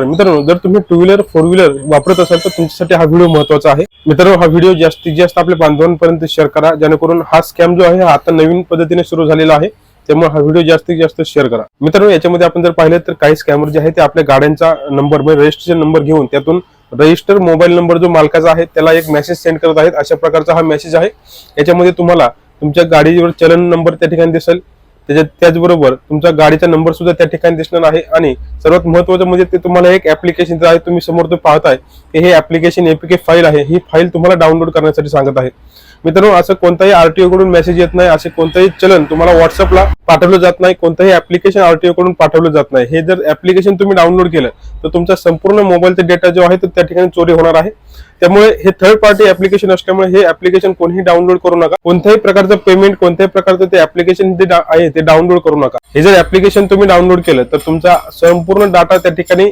मित्रांनो, जर तुम्ही टू व्हीलर फोर व्हीलर वापरत असाल तर तुमच्यासाठी हा व्हिडिओ महत्त्वाचा आहे. मित्रांनो, हा व्हिडिओ जास्तीत जास्त आपल्या बांधवांपर्यंत शेअर करा, जेणेकरून हा स्कॅम जो आहे हा आता नवीन पद्धतीने सुरू झालेला आहे. त्यामुळे हा व्हिडिओ जास्तीत जास्त शेअर करा. मित्रांनो, याच्यामध्ये आपण जर पाहिलं तर काही स्कॅमर जे आहे ते आपल्या गाड्यांचा नंबर म्हणजे रजिस्ट्रेशन नंबर घेऊन त्यातून रजिस्टर मोबाईल नंबर जो मालकाचा आहे त्याला एक मेसेज सेंड करत आहेत. अशा प्रकारचा हा मेसेज आहे. याच्यामध्ये तुम्हाला तुमच्या गाडीवर चलन नंबर त्या ठिकाणी दिसेल, त्याचबरोबर तुमचा गाडीचा नंबर सुद्धा त्या ठिकाणी दिसणार आहे. आणि सर्वात महत्त्वाचं म्हणजे ते तुम्हाला एक ऍप्लिकेशन आहे, तुम्ही समोर तो पाहताय हे ऍप्लिकेशन एपीके फाईल आहे. ही फाईल तुम्हाला डाउनलोड करण्यासाठी सांगत आहे. मित्रांनो, असं कोणताही आरटीओ कडून मेसेज येत नाही, असे कोणताही चलन तुम्हाला व्हॉट्सअपला पाठवलं जात नाही, कोणताही ऍप्लिकेशन आरटीओ कडून पाठवलं जात नाही. हे जर ऍप्लिकेशन तुम्ही डाउनलोड केलं तर तुमचा संपूर्ण मोबाईलचा डेटा जो आहे तो त्या ठिकाणी चोरी होणार आहे. त्यामुळे हे थर्ड पार्टी ऍप्लिकेशन असल्यामुळे हे ऍप्लिकेशन कोणीही डाउनलोड करू नका. कोणत्याही प्रकारचं पेमेंट, कोणत्याही प्रकारचं ते ऍप्लिकेशन आहे ते डाउनलोड करू नका. हे जर ऍप्लिकेशन तुम्ही डाउनलोड केलं तर तुमचा संपूर्ण डाटा त्या ठिकाणी